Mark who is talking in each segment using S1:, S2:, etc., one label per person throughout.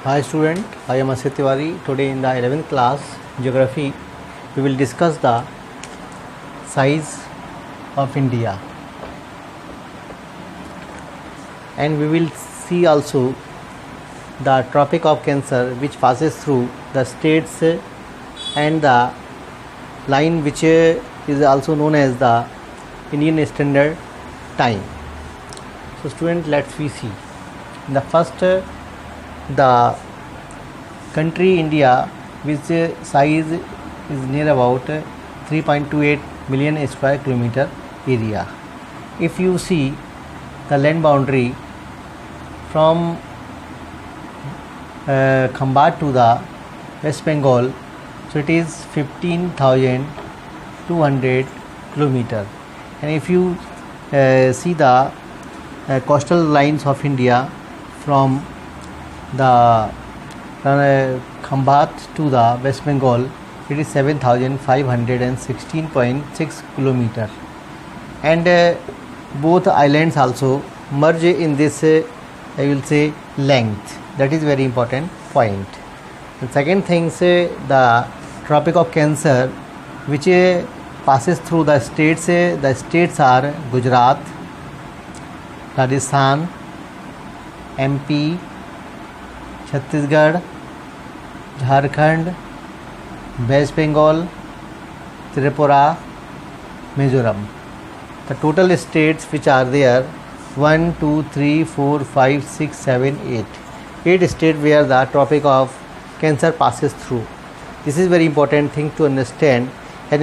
S1: Hi student, I am Asit Tiwari. Today in the 11th class Geography we will discuss the size of India and we will see also the Tropic of Cancer which passes through the states and the line which is also known as the Indian Standard Time. So student, let's we see. In the first the country India, which size is near about 3.28 million square kilometer area. If you see the land boundary from Khambat to the West Bengal, so it is 15,200 kilometer. And if you see the coastal lines of India from the Khambat to the West Bengal, it is 7,516.6 kilometer, and both islands also merge in this I will say length. That is very important point. The second thing, the Tropic of Cancer which passes through the states are Gujarat, Rajasthan, MP, Chhattisgarh, Jharkhand, West Bengal, Tripura, Mizoram. The total states which are there 1, 2, 3, 4, 5, 6, 7, 8. 8 states where the Tropic of Cancer passes through. This is very important thing to understand, and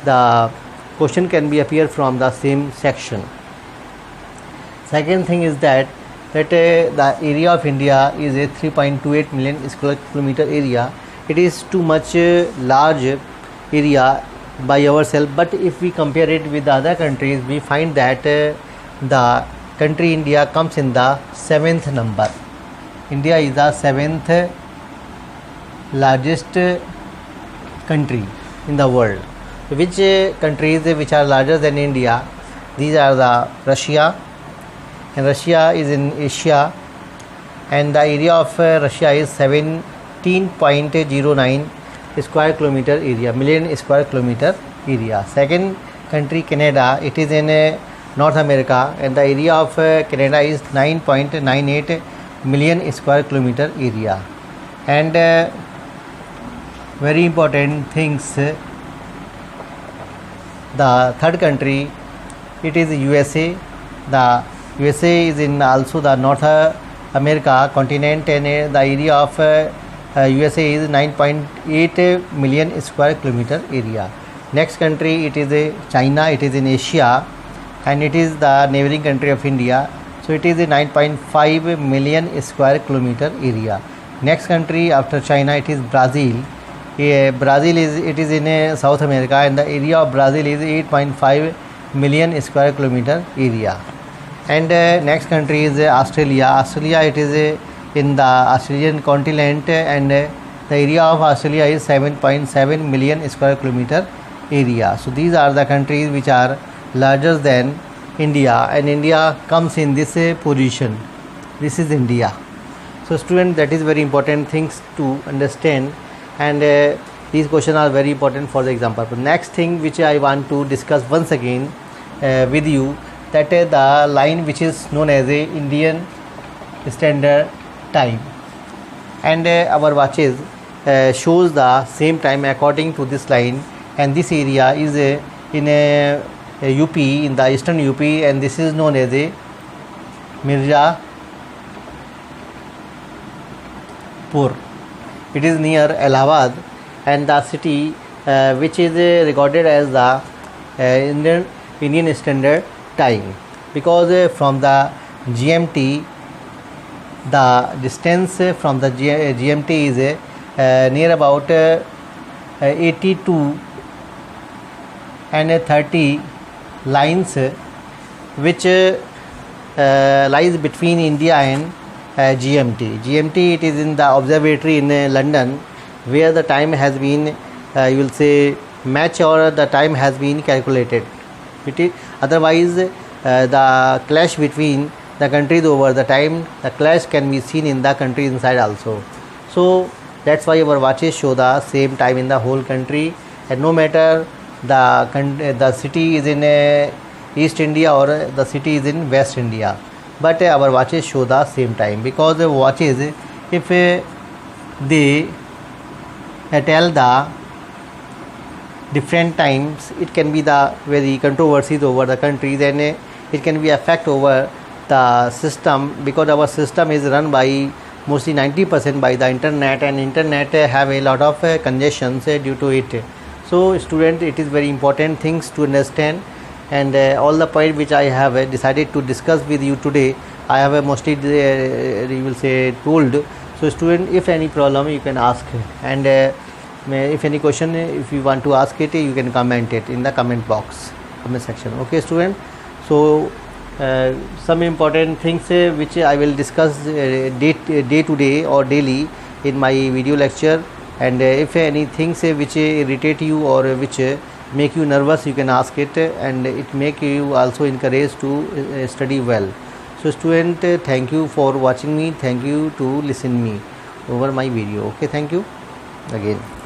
S1: the question can be appear from the same section. Second thing is that the area of India is a 3.28 million square kilometer area. It is too much large area by ourselves, but if we compare it with the other countries, we find that the country India comes in the 7th number. India is the 7th largest country in the world. Which countries which are larger than India? These are the Russia, and Russia is in Asia, and the area of Russia is 17.09 square kilometer area, million square kilometer area. Second country Canada, it is in North America, and the area of Canada is 9.98 million square kilometer area. And very important things, the third country, it is USA. The USA is in also the North America continent, and the area of USA is 9.8 million square kilometer area. Next country, it is China. It is in Asia, and it is the neighboring country of India, so it is a 9.5 million square kilometer area. Next country after China, it is Brazil. Brazil is in South America, and the area of Brazil is 8.5 million square kilometer area. And next country is Australia. Australia, it is in the Australian continent, and the area of Australia is 7.7 million square kilometer area. So these are the countries which are larger than India, and India comes in this position. This is India. So student, that is very important things to understand, and these questions are very important for the example. The next thing which I want to discuss once again with you, that the line which is known as a Indian Standard Time, and our watches shows the same time according to this line, and this area is in a UP, in the eastern UP, and this is known as a Mirzapur. It is near Allahabad, and the city which is recorded as the Indian Standard Time, because from the GMT, the distance from the GMT is near about 82 and 30 lines which lies between India and GMT. GMT, it is in the observatory in London, where the time has been you will say match, or the time has been calculated. Otherwise the clash between the countries over the time, the clash can be seen in the country inside also. So that's why our watches show the same time in the whole country, and no matter the city is in East India or the city is in West India, but our watches show the same time, because watches, if they tell the different times, it can be the very controversies over the countries, and it can be affect over the system, because our system is run by mostly 90% by the internet, and internet have a lot of congestions due to it. So student, it is very important things to understand, and all the point which I have decided to discuss with you today, I have mostly you will say told. So student, if any problem you can ask, and if any question, if you want to ask it, you can comment it in the comment box, comment section. Okay student, so some important things which I will discuss day to day or daily in my video lecture, and if any things which irritate you or which make you nervous, you can ask it, and it make you also encouraged to study well. So student, thank you for watching me, thank you to listen me over my video. Okay, thank you again.